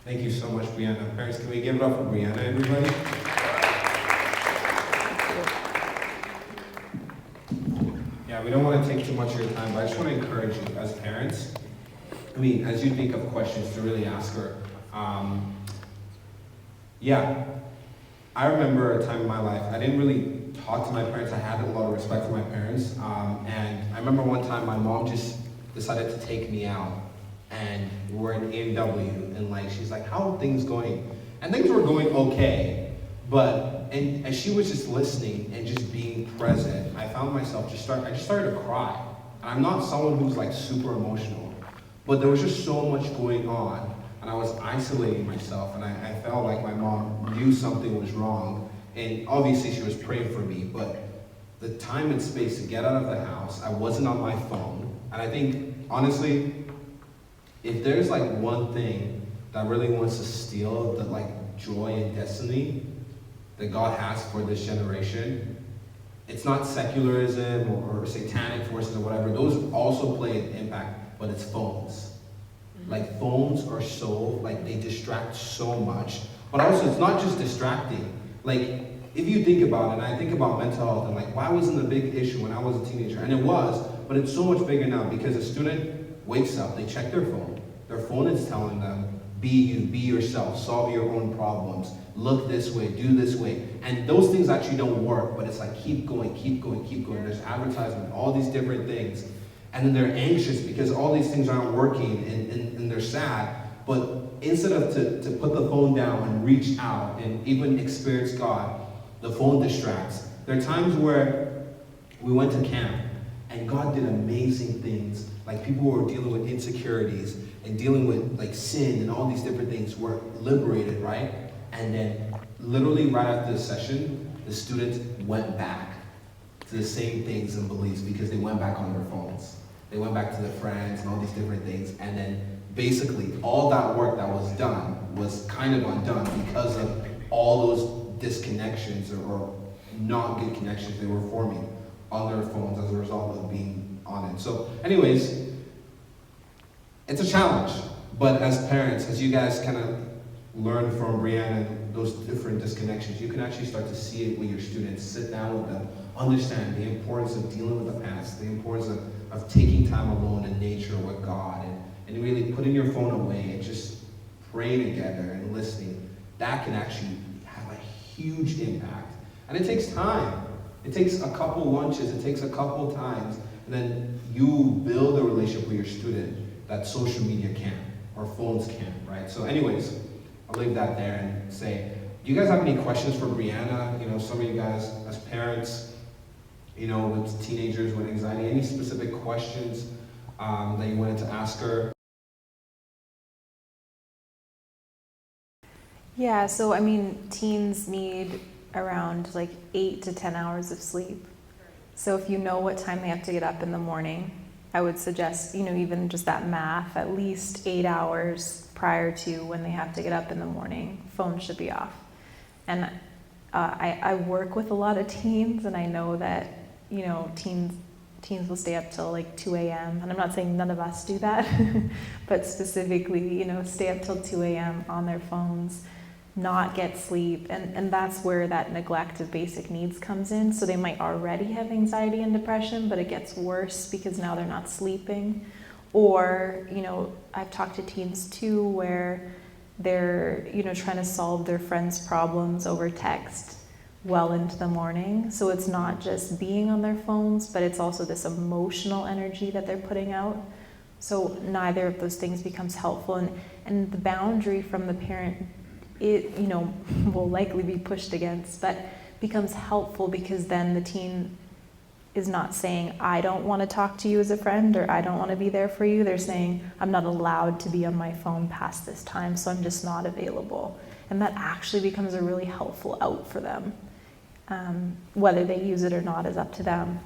Thank you so much, Brianna. Parents, can we give it up for Brianna, everybody? Yeah, we don't want to take too much of your time, but I just want to encourage you as parents, as you think of questions to really ask her. I remember a time in my life, I didn't really talk to my parents. I had a lot of respect for my parents. And I remember one time my mom just decided to take me out. And we're in A&W, and she's like, how are things going? And things were going okay, and as she was just listening and just being present, I found myself I just started to cry. And I'm not someone who's super emotional, but there was just so much going on, and I was isolating myself, and I felt like my mom knew something was wrong, and obviously she was praying for me, but the time and space to get out of the house, I wasn't on my phone, and I think, honestly, if there's one thing that really wants to steal the joy and destiny that God has for this generation, it's not secularism or satanic forces or whatever. Those also play an impact, but it's phones. Phones are so, they distract so much. But also, it's not just distracting. If you think about it, and I think about mental health, and why wasn't a big issue when I was a teenager? And it was, but it's so much bigger now because a student wakes up, they check their phone. Their phone is telling them, be you, be yourself, solve your own problems, look this way, do this way. And those things actually don't work, but it's keep going, keep going, keep going. There's advertisement, all these different things. And then they're anxious because all these things aren't working and they're sad. But instead of to put the phone down and reach out and even experience God, the phone distracts. There are times where we went to camp and God did amazing things. People were dealing with insecurities and dealing with sin and all these different things were liberated, right? And then literally right after the session, the students went back to the same things and beliefs because they went back on their phones. They went back to their friends and all these different things. And then basically all that work that was done was kind of undone because of all those disconnections or not good connections they were forming on their phones as a result of being on it. So anyways, it's a challenge, but as parents, as you guys kind of learn from Brianna those different disconnections, you can actually start to see it with your students, sit down with them, understand the importance of dealing with the past, the importance of taking time alone in nature with God, and really putting your phone away and just praying together and listening. That can actually have a huge impact. And it takes time. It takes a couple lunches, it takes a couple times, and then you build a relationship with your student that social media can't, or phones can't, right? So anyways, I'll leave that there and say, do you guys have any questions for Brianna? Some of you guys as parents, with teenagers with anxiety, any specific questions that you wanted to ask her? Yeah, so teens need around 8 to 10 hours of sleep. So if you know what time they have to get up in the morning, I would suggest, even just that math, at least 8 hours prior to when they have to get up in the morning, phone should be off. And I work with a lot of teens, and I know that, teens will stay up till 2 a.m. And I'm not saying none of us do that, but specifically, stay up till 2 a.m. on their phones, not get sleep, and that's where that neglect of basic needs comes in. So they might already have anxiety and depression, but it gets worse because now they're not sleeping. Or, I've talked to teens too where they're, trying to solve their friends' problems over text well into the morning. So it's not just being on their phones, but it's also this emotional energy that they're putting out. So neither of those things becomes helpful, and the boundary from the parent, it will likely be pushed against, but becomes helpful because then the teen is not saying, I don't want to talk to you as a friend, or I don't want to be there for you. They're saying, I'm not allowed to be on my phone past this time, so I'm just not available. And that actually becomes a really helpful out for them. Whether they use it or not is up to them.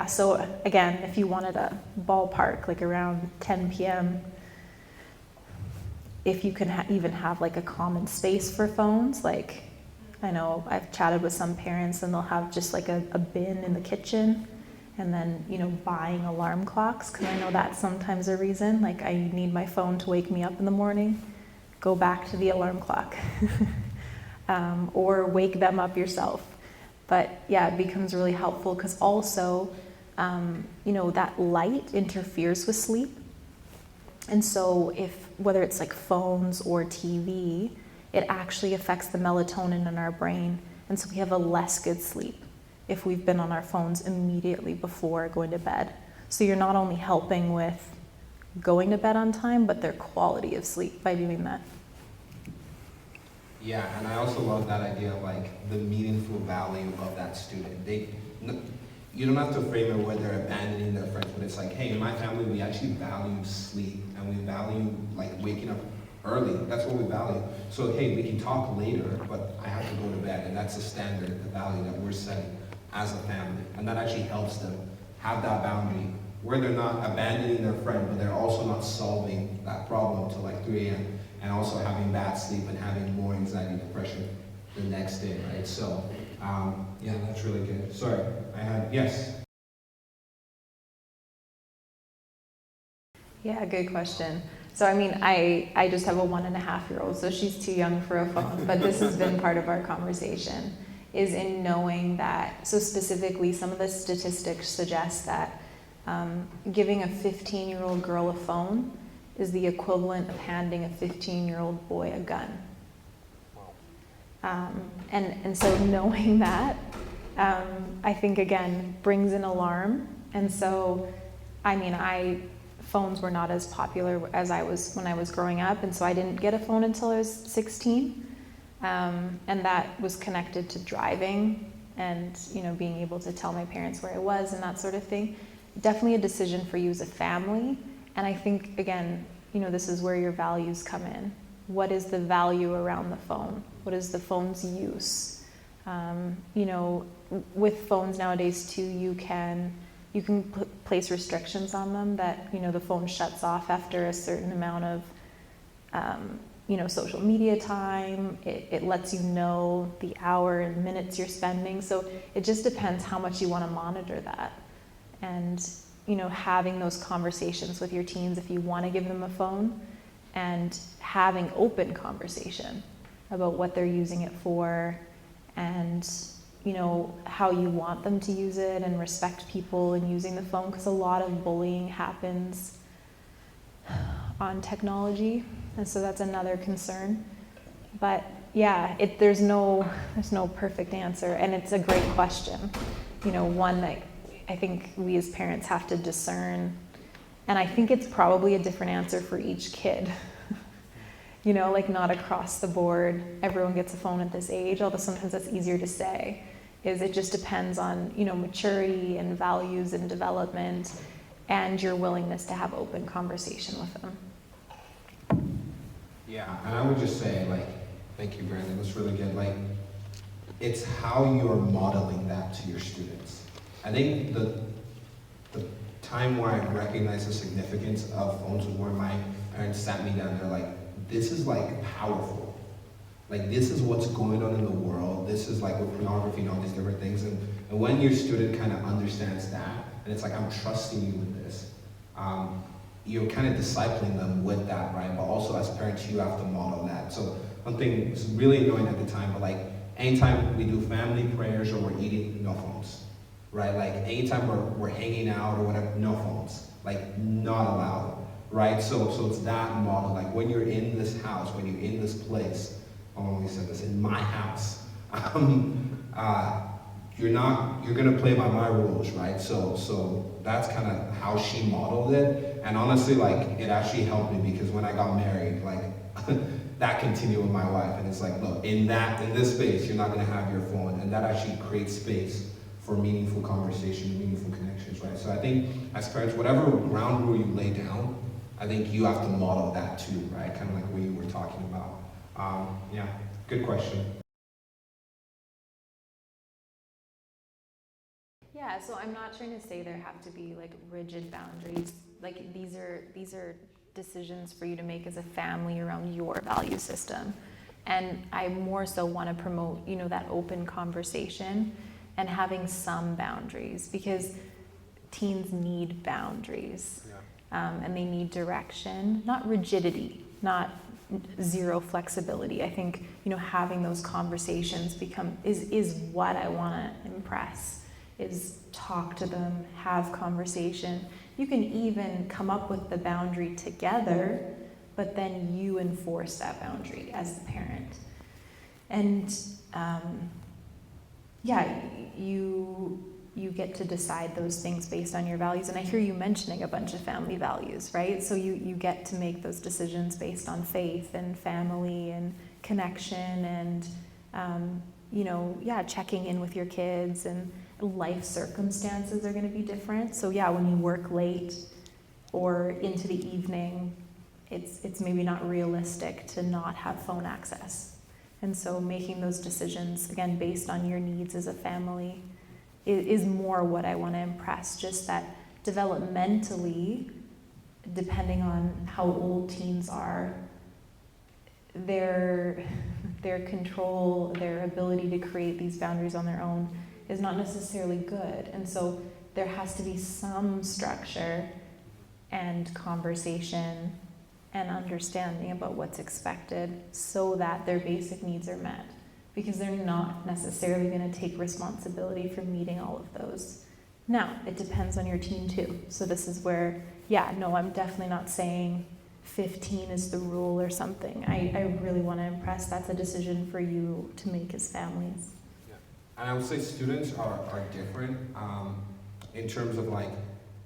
So again, if you wanted a ballpark, around 10 p.m., if you can even have a common space for phones, I know I've chatted with some parents and they'll have just a bin in the kitchen, And then, buying alarm clocks, because I know that's sometimes a reason, like I need my phone to wake me up in the morning, go back to the alarm clock. Or wake them up yourself. But yeah, it becomes really helpful because also, that light interferes with sleep. And so whether it's like phones or TV, it actually affects the melatonin in our brain. And so we have a less good sleep if we've been on our phones immediately before going to bed. So you're not only helping with going to bed on time, but their quality of sleep by doing that. Yeah, and I also love that idea of like the meaningful value of that student. You don't have to frame it where they're abandoning their friends, but it's like, hey, in my family, we actually value sleep and we value like waking up early. That's what we value. So hey, we can talk later, but I have to go to bed, and that's the standard, the value that we're setting as a family, and that actually helps them have that boundary where they're not abandoning their friend, but they're also not solving that problem till like 3 a.m. and also having bad sleep and having more anxiety and depression the next day, right? So, yeah, that's really good. Sorry, yes? Yeah, good question. So, I just have a 1.5-year-old, so she's too young for a phone, but this has been part of our conversation, is in knowing that, so specifically some of the statistics suggest that giving a 15-year-old girl a phone is the equivalent of handing a 15-year-old boy a gun. And so knowing that, I think, again, brings an alarm. And so, phones were not as popular as when I was growing up, and so I didn't get a phone until I was 16. And that was connected to driving and, being able to tell my parents where I was and that sort of thing. Definitely a decision for you as a family. And I think, again, this is where your values come in. What is the value around the phone? What is the phone's use? With phones nowadays too, you can place restrictions on them that, the phone shuts off after a certain amount of, social media time. It lets you know the hour and minutes you're spending. So it just depends how much you want to monitor that. And, having those conversations with your teens if you want to give them a phone, and having open conversation about what they're using it for, and how you want them to use it, and respect people in using the phone, because a lot of bullying happens on technology, and so that's another concern. But yeah, there's no perfect answer, and it's a great question. One that I think we as parents have to discern, and I think it's probably a different answer for each kid. Not across the board, everyone gets a phone at this age, although sometimes that's easier to say. It just depends on, maturity and values and development and your willingness to have open conversation with them. Yeah, and I would just say, thank you, Brandon, that's really good. It's how you're modeling that to your students. I think the time where I recognized the significance of phones was when my parents sat me down, they're like, this is powerful. This is what's going on in the world. This is with pornography and all these different things. And when your student kind of understands that, and it's I'm trusting you with this, you're kind of discipling them with that, right? But also as parents, you have to model that. So one thing was really annoying at the time, but anytime we do family prayers or we're eating, no phones, right? Anytime we're hanging out or whatever, no phones, not allowed, right? So it's that model. When you're in this house, when you're in this place, we said this, in my house, you're gonna play by my rules, right? So that's kind of how she modeled it. And honestly, it actually helped me, because when I got married, that continued with my wife. And it's look, in this space, you're not gonna have your phone. And that actually creates space for meaningful conversation, meaningful connections, right? So I think as parents, whatever ground rule you lay down, I think you have to model that too, right? Kind of what you were talking about. Yeah, good question. Yeah, so I'm not trying to say there have to be rigid boundaries. These are decisions for you to make as a family around your value system. And I more so want to promote, that open conversation and having some boundaries, because teens need boundaries. Yeah. And they need direction, not rigidity, not zero flexibility. I think, having those conversations is what I want to impress, is talk to them, have conversation. You can even come up with the boundary together, but then you enforce that boundary as the parent. And you get to decide those things based on your values. And I hear you mentioning a bunch of family values, right? So you get to make those decisions based on faith and family and connection and, checking in with your kids, and life circumstances are going to be different. So when you work late or into the evening, it's maybe not realistic to not have phone access. And so making those decisions, again, based on your needs as a family is more what I want to impress. Just that developmentally, depending on how old teens are, their control, their ability to create these boundaries on their own is not necessarily good. And so there has to be some structure and conversation and understanding about what's expected so that their basic needs are met, because they're not necessarily going to take responsibility for meeting all of those. Now, it depends on your teen too. So this is where, I'm definitely not saying 15 is the rule or something. I really want to impress. That's a decision for you to make as families. Yeah. And I would say students are different in terms of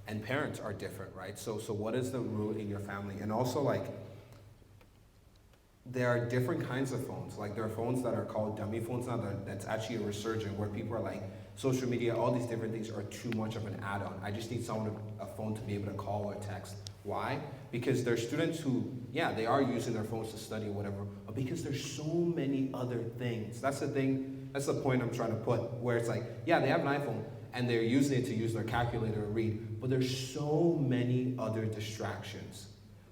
and parents are different, right? So what is the rule in your family? And also there are different kinds of phones. There are phones that are called dummy phones now that's actually a resurgent, where people are social media, all these different things are too much of an add-on. I just need a phone to be able to call or text. Why? Because there's students who, they are using their phones to study or whatever, but because there's so many other things. That's the point I'm trying to put, where it's they have an iPhone and they're using it to use their calculator or read, but there's so many other distractions.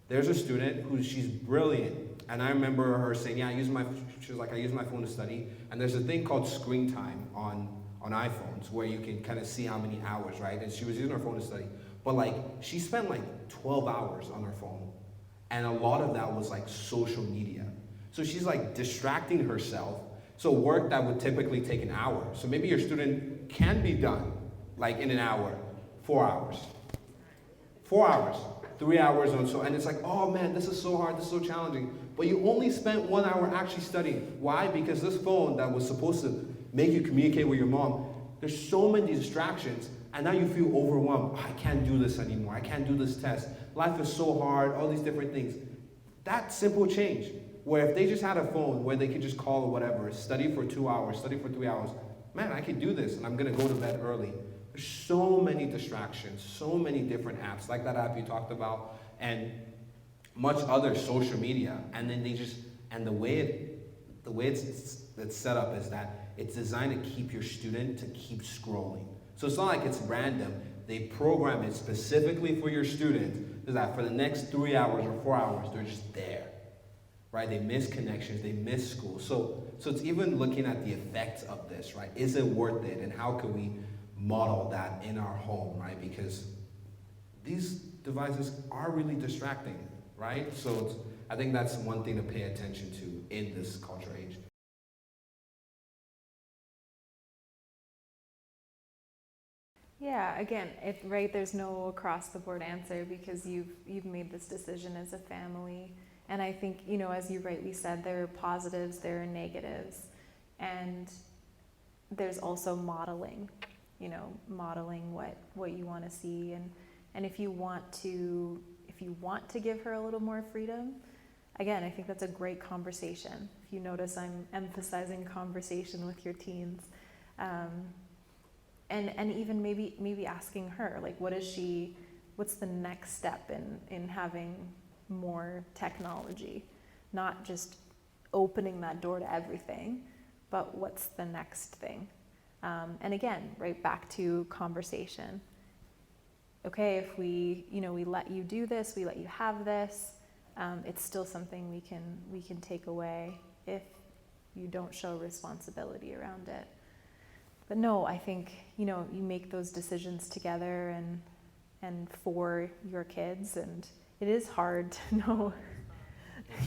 There's a student she's brilliant, and I remember her saying, I use my phone to study, and there's a thing called screen time on iPhones where you can kind of see how many hours, right? And she was using her phone to study, but she spent 12 hours on her phone, and a lot of that was social media. So she's distracting herself. So work that would typically take an hour. So maybe your student can be done in an hour, 4 hours. 4 hours, 3 hours on so, and it's oh man, this is so hard, this is so challenging. But you only spent 1 hour actually studying. Why? Because this phone that was supposed to make you communicate with your mom, there's so many distractions, and now you feel overwhelmed. I can't do this anymore. I can't do this test. Life is so hard, all these different things. That simple change, where if they just had a phone where they could just call or whatever, study for 2 hours, study for 3 hours, man, I could do this, and I'm going to go to bed early. There's so many distractions, so many different apps, like that app you talked about, and much other social media. And then the way it's set up is that it's designed to keep your student to keep scrolling. So it's not it's random. They program it specifically for your student, so that for the next 3 hours or 4 hours, they're just there. Right? They miss connections, they miss school. So it's even looking at the effects of this, right? Is it worth it? And how can we model that in our home, right? Because these devices are really distracting, right? So I think that's one thing to pay attention to in this culture age. Yeah, again, there's no across the board answer, because you've made this decision as a family. And I think, as you rightly said, there are positives, there are negatives, and there's also modeling, modeling what you want to see. And if you want to give her a little more freedom, again, I think that's a great conversation. If you notice, I'm emphasizing conversation with your teens. And even maybe asking her, what's the next step in having more technology? Not just opening that door to everything, but what's the next thing? And again, right back to conversation. Okay, if we let you do this, we let you have this, it's still something we can take away if you don't show responsibility around it. But no, I think, you make those decisions together and for your kids, and it is hard to know,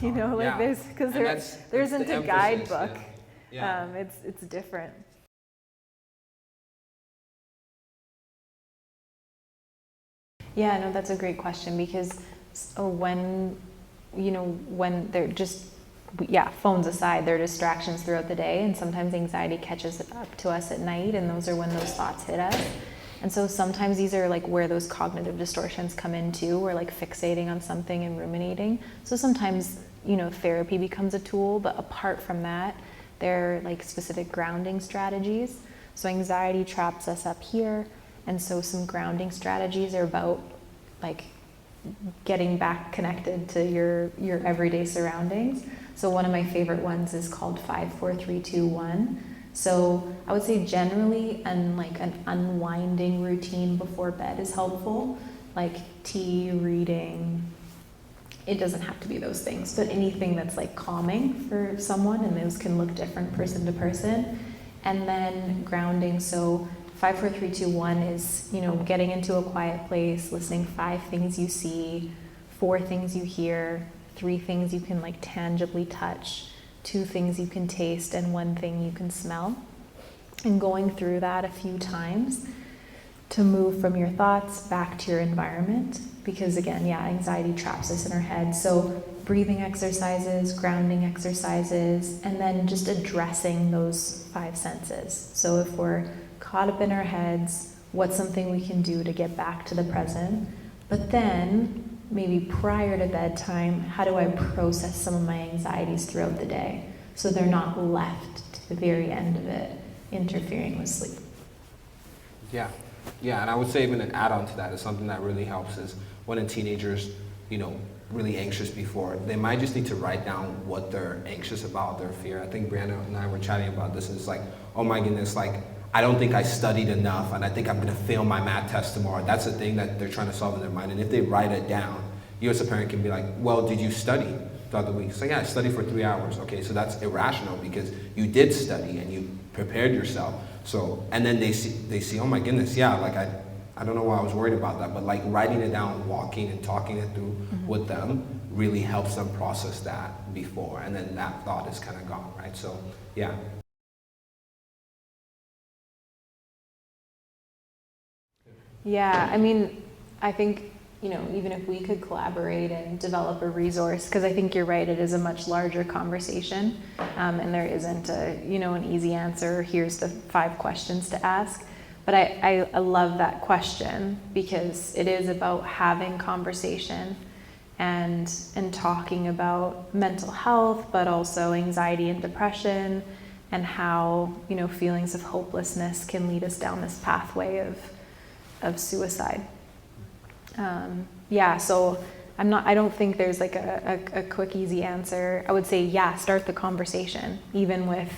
Yeah. because And there that's isn't the a emphasis, guidebook. Yeah. It's different. Yeah, no, that's a great question, because when they're just, phones aside, there are distractions throughout the day, and sometimes anxiety catches up to us at night, and those are when those thoughts hit us. And so sometimes these are like where those cognitive distortions come in too. We're like fixating on something and ruminating. So sometimes, therapy becomes a tool, but apart from that, there are like specific grounding strategies. So anxiety traps us up here, and so some grounding strategies are about like getting back connected to your everyday surroundings. So one of my favorite ones is called 5, 4, 3, 2, 1. So I would say generally an unwinding routine before bed is helpful, like tea, reading. It doesn't have to be those things, but anything that's like calming for someone, and those can look different person to person. And then grounding, so 5, 4, 3, 2, 1 is, getting into a quiet place, listening 5 things you see, 4 things you hear, 3 things you can like tangibly touch, 2 things you can taste, and 1 thing you can smell. And going through that a few times to move from your thoughts back to your environment. Because again, anxiety traps us in our head. So breathing exercises, grounding exercises, and then just addressing those 5 senses. So if we're caught up in our heads, what's something we can do to get back to the present? But then maybe prior to bedtime, how do I process some of my anxieties throughout the day so they're not left to the very end of it interfering with sleep? Yeah, and I would say even an add-on to that is something that really helps is when a teenager's, really anxious before, they might just need to write down what they're anxious about, their fear. I think Brianna and I were chatting about this, and it's like, oh my goodness, like, I don't think I studied enough, and I think I'm gonna fail my math test tomorrow. That's the thing that they're trying to solve in their mind. And if they write it down, you as a parent can be like, well, did you study throughout the week? So yeah, I studied for 3 hours. Okay, so that's irrational because you did study and you prepared yourself. So, and then they see, oh my goodness, like I don't know why I was worried about that, but like writing it down, walking and talking it through with them really helps them process that before, and then that thought is kind of gone, right? So, yeah. Yeah, I mean, I think, even if we could collaborate and develop a resource, because I think you're right, it is a much larger conversation, and there isn't an easy answer, here's the 5 questions to ask. But I love that question, because it is about having conversation and talking about mental health, but also anxiety and depression, and how, feelings of hopelessness can lead us down this pathway of suicide. So I don't think there's like a quick, easy answer. I would say, start the conversation, even with,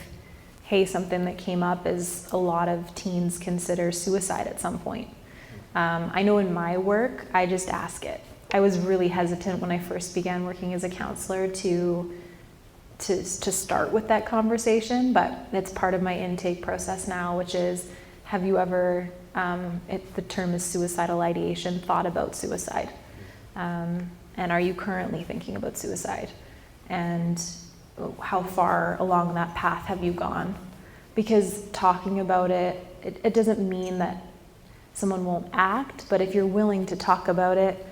hey, something that came up is a lot of teens consider suicide at some point. I know in my work, I just ask it. I was really hesitant when I first began working as a counselor to start with that conversation, but it's part of my intake process now, which is, have you ever, the term is suicidal ideation, thought about suicide? And are you currently thinking about suicide? And how far along that path have you gone? Because talking about it doesn't mean that someone won't act, but if you're willing to talk about it,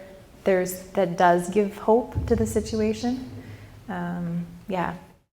that does give hope to the situation.